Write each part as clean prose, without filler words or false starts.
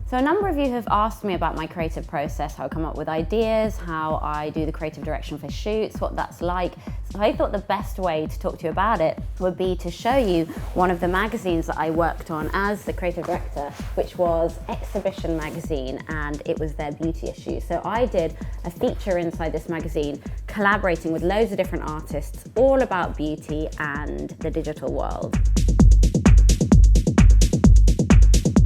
So a number of you have asked me about my creative process, how I come up with ideas, how I do the creative direction for shoots, what that's like. So I thought the best way to talk to you about it would be to show you one of the magazines that I worked on as the creative director, which was Exhibition magazine, and it was their beauty issue. So I did a feature inside this magazine, collaborating with loads of different artists, all about beauty and the digital world.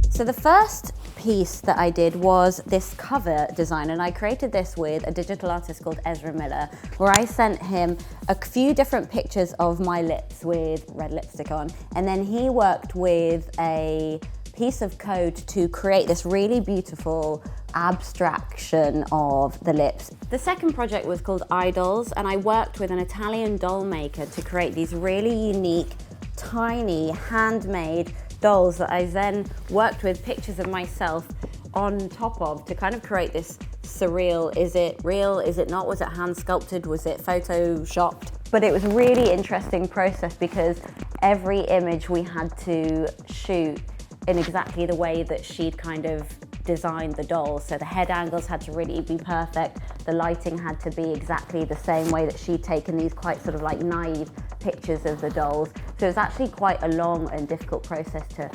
So the first piece that I did was this cover design, and I created this with a digital artist called Ezra Miller, where I sent him a few different pictures of my lips with red lipstick on, and then he worked with a piece of code to create this really beautiful abstraction of the lips. The second project was called Idols, and I worked with an Italian doll maker to create these really unique, tiny, handmade dolls that I then worked with pictures of myself on top of to kind of create this surreal, is it real, is it not, was it hand sculpted, was it photoshopped? But it was a really interesting process because every image we had to shoot in exactly the way that she'd kind of designed the dolls. So the head angles had to really be perfect, the lighting had to be exactly the same way that she'd taken these quite sort of like naive pictures of the dolls. So it was actually quite a long and difficult process to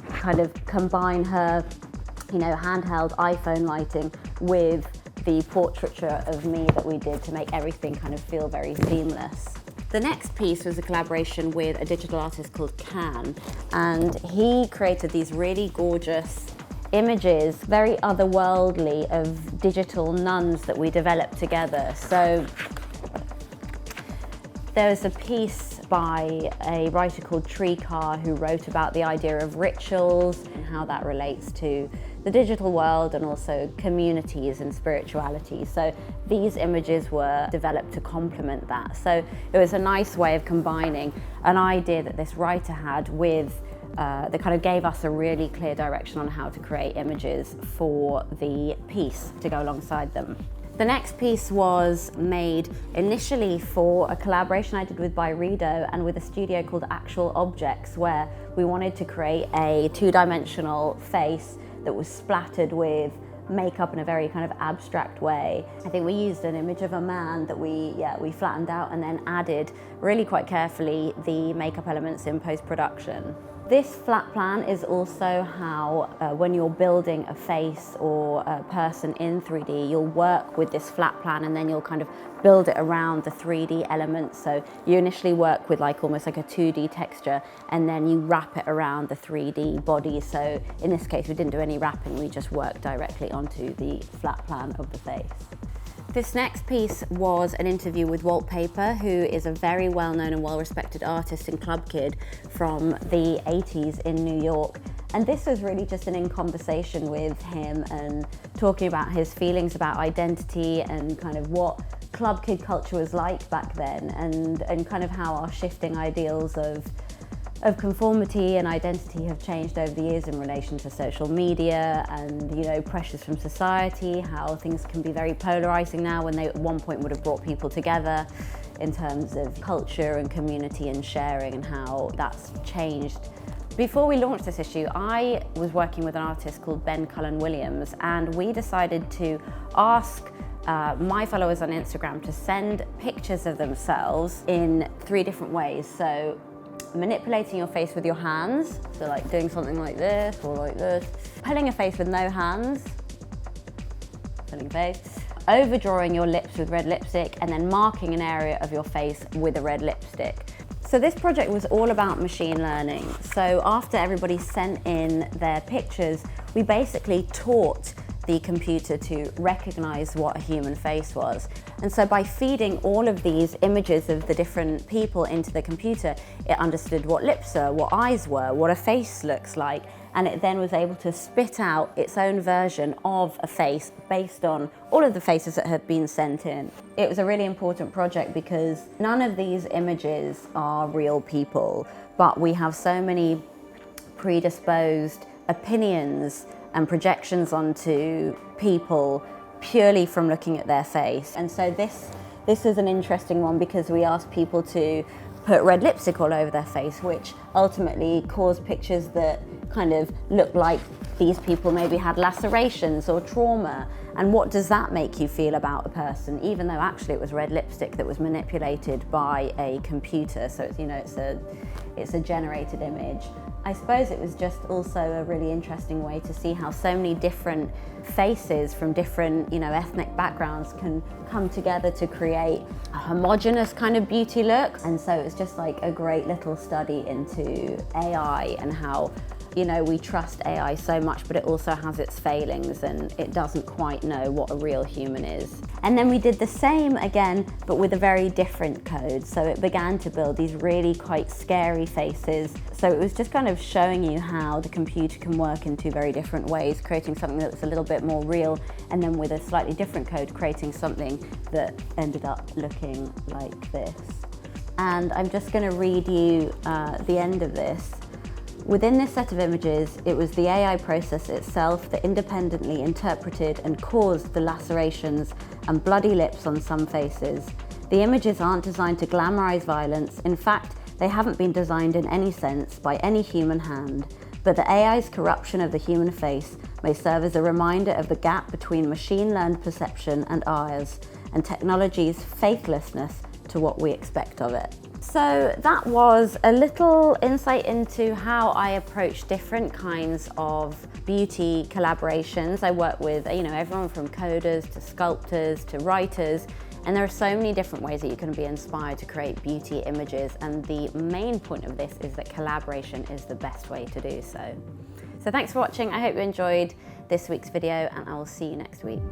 kind of combine her, handheld iPhone lighting with the portraiture of me that we did to make everything kind of feel very seamless. The next piece was a collaboration with a digital artist called Can, and he created these really gorgeous images, very otherworldly, of digital nuns that we developed together. So there was a piece by a writer called Trikar who wrote about the idea of rituals and how that relates to the digital world and also communities and spirituality. So these images were developed to complement that. So it was a nice way of combining an idea that this writer had with that kind of gave us a really clear direction on how to create images for the piece to go alongside them. The next piece was made initially for a collaboration I did with Byredo and with a studio called Actual Objects, where we wanted to create a two-dimensional face that was splattered with makeup in a very kind of abstract way. I think we used an image of a man that we flattened out and then added really quite carefully the makeup elements in post-production. This flat plan is also how, when you're building a face or a person in 3D, you'll work with this flat plan and then you'll kind of build it around the 3D elements. So you initially work with almost like a 2D texture and then you wrap it around the 3D body. So in this case, we didn't do any wrapping, we just worked directly onto the flat plan of the face. This next piece was an interview with Walt Paper, who is a very well-known and well-respected artist and club kid from the 80s in New York. And this was really just an in-conversation with him and talking about his feelings about identity and kind of what club kid culture was like back then and kind of how our shifting ideals of conformity and identity have changed over the years in relation to social media and pressures from society, how things can be very polarizing now when they at one point would have brought people together in terms of culture and community and sharing, and how that's changed. Before we launched this issue, I was working with an artist called Ben Cullen Williams, and we decided to ask my followers on Instagram to send pictures of themselves in 3 different ways. So manipulating your face with your hands, so like doing something like this or like this, pulling a face with no hands, pulling a face, overdrawing your lips with red lipstick, and then marking an area of your face with a red lipstick. So this project was all about machine learning. So after everybody sent in their pictures, we basically taught the computer to recognize what a human face was. And so by feeding all of these images of the different people into the computer, it understood what lips are, what eyes were, what a face looks like, and it then was able to spit out its own version of a face based on all of the faces that had been sent in. It was a really important project because none of these images are real people, but we have so many predisposed opinions and projections onto people purely from looking at their face. And so this is an interesting one because we asked people to put red lipstick all over their face, which ultimately caused pictures that kind of look like these people maybe had lacerations or trauma, and what does that make you feel about a person, even though actually it was red lipstick that was manipulated by a computer. So it's, you know, it's a generated image. I suppose it was just also a really interesting way to see how so many different faces from different, you know, ethnic backgrounds can come together to create a homogeneous kind of beauty look. And so it's just like a great little study into AI and how, you know, we trust AI so much, but it also has its failings and it doesn't quite know what a real human is. And then we did the same again, but with a very different code. So it began to build these really quite scary faces. So it was just kind of showing you how the computer can work in two very different ways, creating something that's a little bit more real, and then with a slightly different code, creating something that ended up looking like this. And I'm just going to read you the end of this. Within this set of images, it was the AI process itself that independently interpreted and caused the lacerations and bloody lips on some faces. The images aren't designed to glamorize violence. In fact, they haven't been designed in any sense by any human hand. But the AI's corruption of the human face may serve as a reminder of the gap between machine-learned perception and ours, and technology's faithlessness to what we expect of it. So that was a little insight into how I approach different kinds of beauty collaborations. I work with, you know, everyone from coders to sculptors to writers, and there are so many different ways that you can be inspired to create beauty images, and the main point of this is that collaboration is the best way to do so. So thanks for watching. I hope you enjoyed this week's video, and I will see you next week.